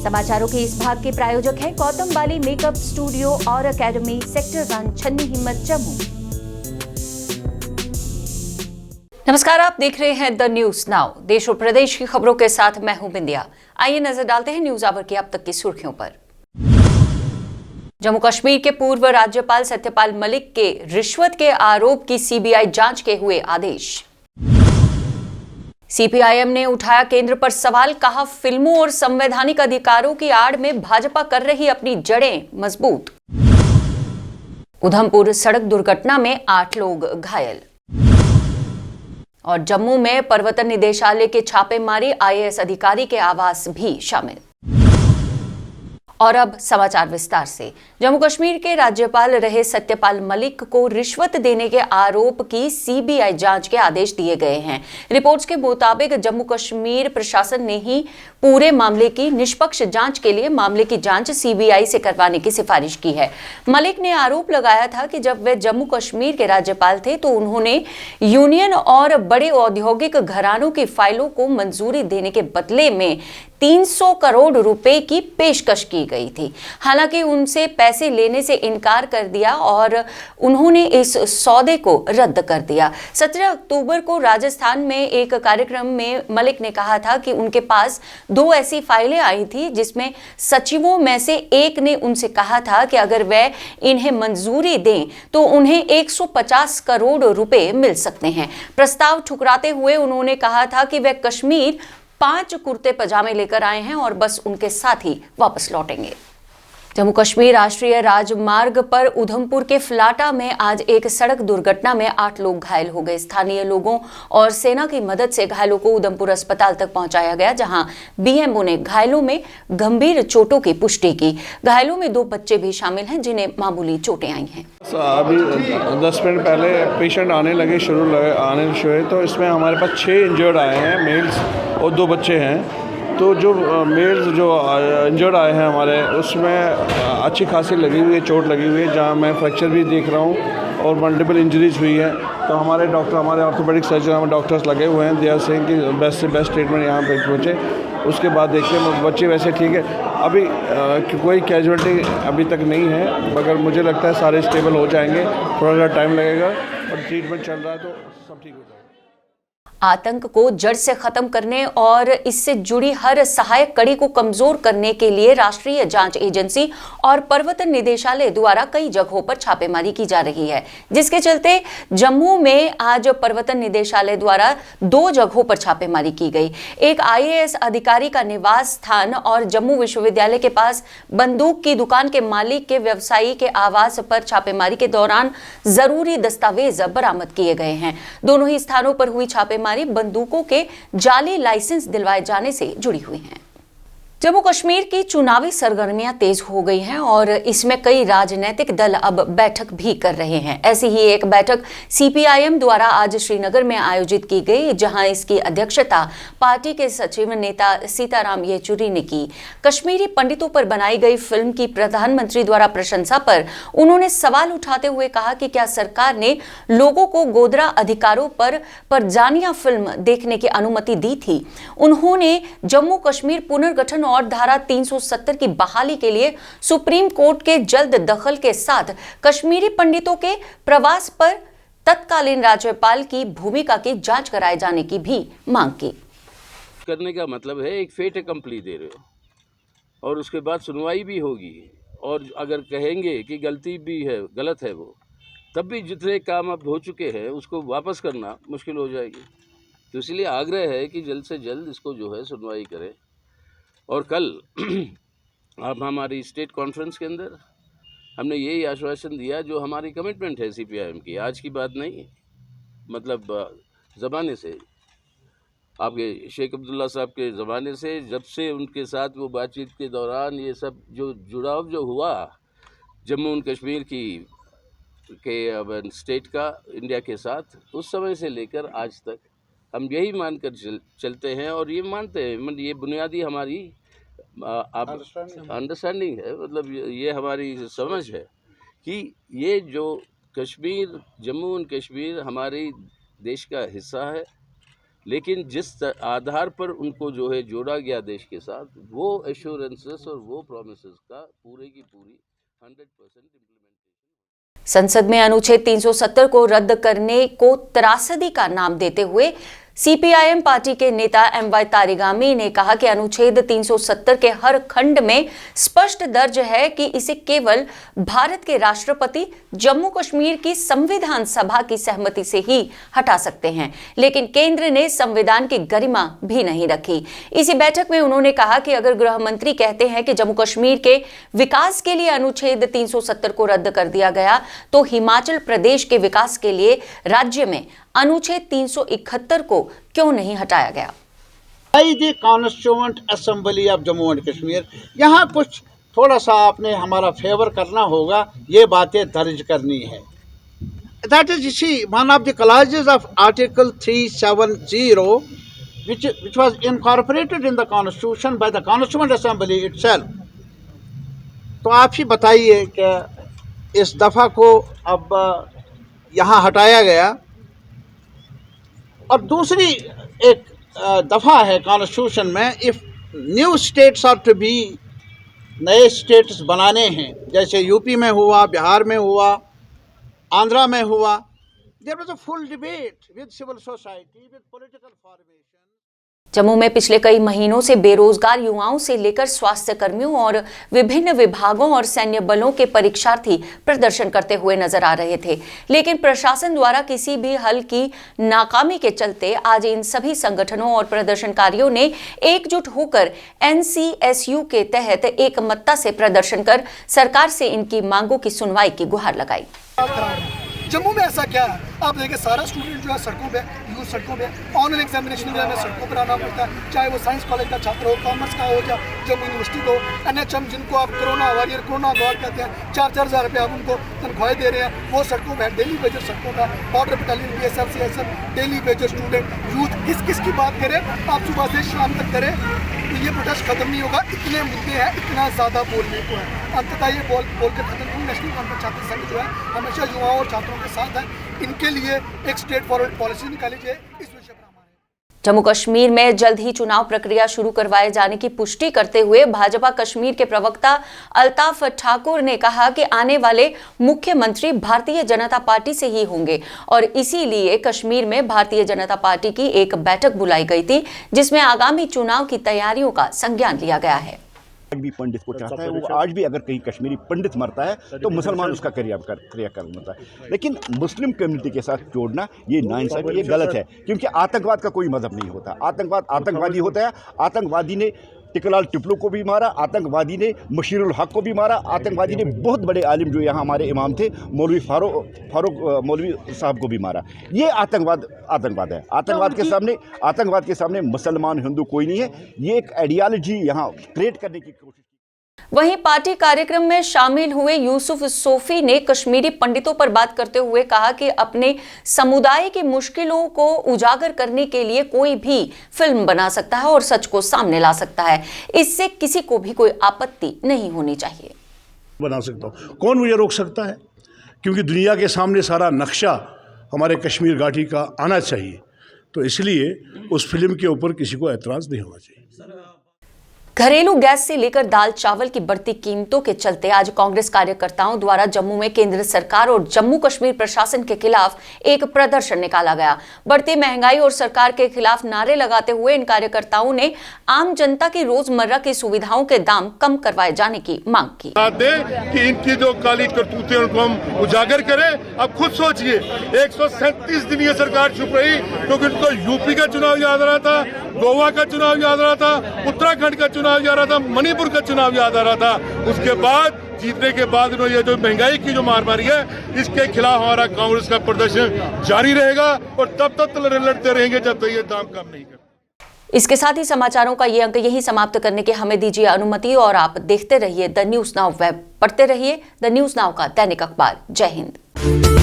समाचारों के इस भाग के प्रायोजक हैं गौतम बाली मेकअप स्टूडियो और एकेडमी, सेक्टर 1, छन्नी हिम्मत, जम्मू। नमस्कार, आप देख रहे हैं द न्यूज नाउ। देश और प्रदेश की खबरों के साथ मैं हूं बिंदिया। आइए नजर डालते हैं न्यूज आवर की अब तक की सुर्खियों पर। जम्मू कश्मीर के पूर्व राज्यपाल सत्यपाल मलिक के रिश्वत के आरोप की सीबीआई जांच के हुए आदेश। सीपीआईएम ने उठाया केंद्र पर सवाल, कहा फिल्मों और संवैधानिक अधिकारों की आड़ में भाजपा कर रही अपनी जड़ें मजबूत। उधमपुर सड़क दुर्घटना में 8 लोग घायल। और जम्मू में प्रवर्तन निदेशालय के छापेमारी, आईएएस अधिकारी के आवास भी शामिल। और अब समाचार विस्तार से। जम्मू कश्मीर के राज्यपाल रहे सत्यपाल मलिक को रिश्वत देने के आरोप की सीबीआई जांच के आदेश दिए गए हैं। रिपोर्ट्स के मुताबिक जम्मू कश्मीर प्रशासन ने ही पूरे मामले की निष्पक्ष जांच के लिए मामले की जांच सीबीआई से करवाने की सिफारिश की है। मलिक ने आरोप लगाया था कि जब वे जम्मू कश्मीर के राज्यपाल थे तो उन्होंने यूनियन और बड़े औद्योगिक घरानों की फाइलों को मंजूरी देने के बदले में 300 करोड़ रुपए की पेशकश की गई थी। हालांकि उनसे पैसे लेने से इनकार कर दिया और उन्होंने इस सौदे को रद्द कर दिया। 17 अक्टूबर को राजस्थान में एक कार्यक्रम में मलिक ने कहा था कि उनके पास 2 ऐसी फाइलें आई थी जिसमें सचिवों में से एक ने उनसे कहा था कि अगर वे इन्हें मंजूरी दें तो उन्हें 150 करोड़ रुपए मिल सकते हैं। प्रस्ताव ठुकराते हुए उन्होंने कहा था कि वे कश्मीर 5 कुर्ते पजामे लेकर आए हैं और बस उनके साथ ही वापस लौटेंगे। जम्मू कश्मीर राष्ट्रीय राजमार्ग पर उधमपुर के फलाटा में आज एक सड़क दुर्घटना में 8 लोग घायल हो गए। स्थानीय लोगों और सेना की मदद से घायलों को उधमपुर अस्पताल तक पहुंचाया गया, जहां बीएमओ ने घायलों में गंभीर चोटों की पुष्टि की। घायलों में 2 बच्चे भी शामिल हैं जिन्हें मामूली चोटें आई हैं। अभी 10 मिनट पहले पेशेंट आने शुरू तो इसमें हमारे पास 6 इंजर्ड आए हैं, मेल्स और 2 बच्चे हैं। तो जो मेल्स जो इंजर्ड आए हैं हमारे, उसमें अच्छी खासी लगी हुई है, चोट लगी हुई है, जहां मैं फ्रैक्चर भी देख रहा हूं और मल्टीपल इंजरीज हुई है। तो हमारे डॉक्टर, हमारे ऑर्थोपेडिक सर्जन, हमारे डॉक्टर्स लगे हुए हैं। दे आर सेइंग कि बेस्ट से बेस्ट ट्रीटमेंट यहाँ पे पहुँचे। उसके बाद देखते हैं, बच्चे वैसे ठीक है, अभी कोई कैजुअलिटी अभी तक नहीं है, मगर मुझे लगता है सारे स्टेबल हो जाएंगे। थोड़ा सा टाइम लगेगा और ट्रीटमेंट चल रहा है तो सब ठीक हो जाएगा। आतंक को जड़ से खत्म करने और इससे जुड़ी हर सहायक कड़ी को कमजोर करने के लिए राष्ट्रीय जांच एजेंसी और प्रवर्तन निदेशालय द्वारा कई जगहों पर छापेमारी की जा रही है, जिसके चलते जम्मू में आज प्रवर्तन निदेशालय द्वारा 2 जगहों पर छापेमारी की गई। एक आईएएस अधिकारी का निवास स्थान और जम्मू विश्वविद्यालय के पास बंदूक की दुकान के मालिक के व्यवसायी के आवास पर छापेमारी के दौरान जरूरी दस्तावेज बरामद किए गए हैं। दोनों ही स्थानों पर हुई छापेमारी बंदूकों के जाली लाइसेंस दिलवाए जाने से जुड़ी हुई हैं। जम्मू कश्मीर की चुनावी सरगर्मियां तेज हो गई हैं और इसमें कई राजनीतिक दल अब बैठक भी कर रहे हैं। ऐसी ही एक बैठक सीपीआईएम द्वारा आज श्रीनगर में आयोजित की गई, जहां इसकी अध्यक्षता पार्टी के सचिव नेता सीताराम येचुरी ने की। कश्मीरी पंडितों पर बनाई गई फिल्म की प्रधानमंत्री द्वारा प्रशंसा पर उन्होंने सवाल उठाते हुए कहा कि क्या सरकार ने लोगों को गोधरा अधिकारों पर जानिया फिल्म देखने की अनुमति दी थी। उन्होंने जम्मू कश्मीर पुनर्गठन और धारा 370 की बहाली के लिए सुप्रीम कोर्ट के जल्द दखल के साथ कश्मीरी पंडितों के प्रवास पर तत्कालीन राज्यपाल की भूमिका की जांच कराए जाने की भी मांग की। करने का मतलब है एक फेट अकम्पली दे रहे हो और उसके बाद सुनवाई भी होगी, और अगर कहेंगे कि गलती भी है, गलत है वो, तब भी जितने काम अब हो चुके हैं उसको वापस करना मुश्किल हो जाएगी। तो इसलिए आग्रह है कि जल्द से जल्द इसको जो है सुनवाई करें। और कल अब हमारी स्टेट कॉन्फ्रेंस के अंदर हमने यही आश्वासन दिया जो हमारी कमिटमेंट है सीपीआईएम की, आज की बात नहीं, मतलब ज़माने से, आपके शेख अब्दुल्ला साहब के ज़माने से, जब से उनके साथ वो बातचीत के दौरान ये सब जो जुड़ाव जो हुआ जम्मू एंड कश्मीर के स्टेट का इंडिया के साथ, उस समय से लेकर आज तक हम यही मानकर चलते हैं और ये मानते हैं, मतलब ये बुनियादी हमारी अंडरस्टैंडिंग है, मतलब ये हमारी समझ है कि ये जो कश्मीर, जम्मू एंड कश्मीर हमारे देश का हिस्सा है लेकिन जिस आधार पर उनको जो है जोड़ा गया देश के साथ, वो एश्योरेंसेस और वो प्रोमिसेस का पूरे की पूरी 100% इम्प्लीमेंटेशन। संसद में अनुच्छेद 370 को रद्द करने को त्रासदी का नाम देते हुए सीपीआईएम पार्टी के नेता एम.वाई. तारिगामी ने कहा कि अनुच्छेद 370 के हर खंड में स्पष्ट दर्ज है कि इसे केवल भारत के राष्ट्रपति जम्मू कश्मीर की संविधान सभा की सहमति से ही हटा सकते हैं, लेकिन केंद्र ने संविधान की गरिमा भी नहीं रखी। इसी बैठक में उन्होंने कहा कि अगर गृह मंत्री कहते हैं कि जम्मू कश्मीर के विकास के लिए अनुच्छेद 370 को रद्द कर दिया गया, तो हिमाचल प्रदेश के विकास के लिए राज्य में अनुच्छेद 371 को क्यों नहीं हटाया गया? Constituent assembly of Jammu and Kashmir, यहाँ कुछ थोड़ा सा आपने हमारा फेवर करना होगा, ये बातें दर्ज करनी है। That is see one of the clauses of article 370 which was incorporated in the constitution by the constituent assembly itself। तो आप ही बताइए कि इस दफ़ा को अब यहाँ हटाया गया, और दूसरी एक दफ़ा है कॉन्स्टिट्यूशन में, if new states are to be, नए स्टेट्स बनाने हैं, जैसे यूपी में हुआ, बिहार में हुआ, आंध्रा में हुआ, there was a full debate with civil society, with political formation. Jammu में पिछले कई महीनों से बेरोजगार युवाओं से लेकर स्वास्थ्य कर्मियों और विभिन्न विभागों और सैन्य बलों के परीक्षार्थी प्रदर्शन करते हुए नजर आ रहे थे, लेकिन प्रशासन द्वारा किसी भी हल की नाकामी के चलते आज इन सभी संगठनों और प्रदर्शनकारियों ने एकजुट होकर NCSU के तहत एकमतता से प्रदर्शन कर सरकार से इनकी मांगों की सुनवाई की गुहार लगाई। जम्मू में ऐसा क्या है, आप देखिए सारा स्टूडेंट जो है सड़कों पे, यूथ सड़कों पे, ऑनलाइन एग्जामिनेशन जो है सड़कों पर आना पड़ता है, चाहे वो साइंस कॉलेज का छात्र हो, कॉमर्स का हो, या जम्मू यूनिवर्सिटी को, NHM जिनको आप कोरोना वॉरियर, कोरोना गार्ड कहते हैं, 4-4 हज़ार रुपये आप उनको तनख्वाहें दे रहे हैं, वो सड़कों पर डेली वेजर सड़कों पर, border battalion, BSF, CSF, daily Vaser student, youth, किस की बात करें आप सुबह से शाम तक करें, तो ये प्रोटेस्ट खत्म नहीं होगा। इतने मुद्दे हैं, इतना ज़्यादा बोलने को है, अंततः ये बोल के खत्म नहीं। नेशनल कॉन्फ्रेंस छात्र संघ जो है हमेशा युवाओं और छात्रों के साथ है, इनके लिए एक स्ट्रेट फॉरवर्ड पॉलिसी निकाली जाए, इस विषय पर हमारे। जम्मू कश्मीर में जल्द ही चुनाव प्रक्रिया शुरू करवाए जाने की पुष्टि करते हुए भाजपा कश्मीर के प्रवक्ता अल्ताफ ठाकुर ने कहा कि आने वाले मुख्यमंत्री भारतीय जनता पार्टी से ही होंगे और इसीलिए कश्मीर में भारतीय जनता पार्टी की एक बैठक बुलाई गई थी, जिसमें आगामी चुनाव की तैयारियों का संज्ञान लिया गया है। आज भी पंडित को चाहता है, वो आज भी अगर कहीं कश्मीरी पंडित मरता है तो मुसलमान उसका क्रियाकर्म होता है, लेकिन मुस्लिम कम्युनिटी के साथ जोड़ना ये नाइंसाफी, ये गलत है, क्योंकि आतंकवाद का कोई मजहब नहीं होता। आतंकवाद आतंकवादी होता है। आतंकवादी ने टिकलाल टिपलू को भी मारा, आतंकवादी ने मशीरुल हक को भी मारा, आतंकवादी ने बहुत बड़े आलिम जो यहाँ हमारे इमाम थे मौलवी फारूक मौलवी साहब को भी मारा। ये आतंकवाद है। आतंकवाद के सामने मुसलमान हिंदू कोई नहीं है। ये एक आइडियोलॉजी यहाँ क्रिएट करने की कोशिश। वहीं पार्टी कार्यक्रम में शामिल हुए यूसुफ सोफी ने कश्मीरी पंडितों पर बात करते हुए कहा कि अपने समुदाय की मुश्किलों को उजागर करने के लिए कोई भी फिल्म बना सकता है और सच को सामने ला सकता है। इससे किसी को भी कोई आपत्ति नहीं होनी चाहिए। बना सकता हूँ, कौन मुझे रोक सकता है? क्योंकि दुनिया के सामने सारा नक्शा हमारे कश्मीर घाटी का आना चाहिए, तो इसलिए उस फिल्म के ऊपर किसी को एतराज़ नहीं होना चाहिए। घरेलू गैस से लेकर दाल चावल की बढ़ती कीमतों के चलते आज कांग्रेस कार्यकर्ताओं द्वारा जम्मू में केंद्र सरकार और जम्मू कश्मीर प्रशासन के खिलाफ एक प्रदर्शन निकाला गया। बढ़ती महंगाई और सरकार के खिलाफ नारे लगाते हुए इन कार्यकर्ताओं ने आम जनता की रोजमर्रा की सुविधाओं के दाम कम करवाए जाने की मांग की। कि इनकी जो काली करतूतें उनको हम उजागर करें। अब खुद सोचिए, 137 दिन ये सरकार चुप रही क्योंकि उनको यूपी का चुनाव याद आ रहा था, गोवा का चुनाव याद आ रहा था, उत्तराखंड का चुनाव याद आ रहा था, मणिपुर का चुनाव याद आ रहा था। उसके बाद जीतने के बाद इन्होंने ये जो महंगाई की जो मार मारी है, इसके खिलाफ हमारा कांग्रेस का प्रदर्शन जारी रहेगा और तब तक लड़ते रहेंगे जब तक ये दाम कम नहीं करते। इसके साथ ही समाचारों का ये अंक यही समाप्त करने के हमें दीजिए अनुमति और आप देखते रहिए द न्यूज़ नाउ वेब, पढ़ते रहिए द न्यूज़ नाउ का दैनिक अखबार। जय हिंद।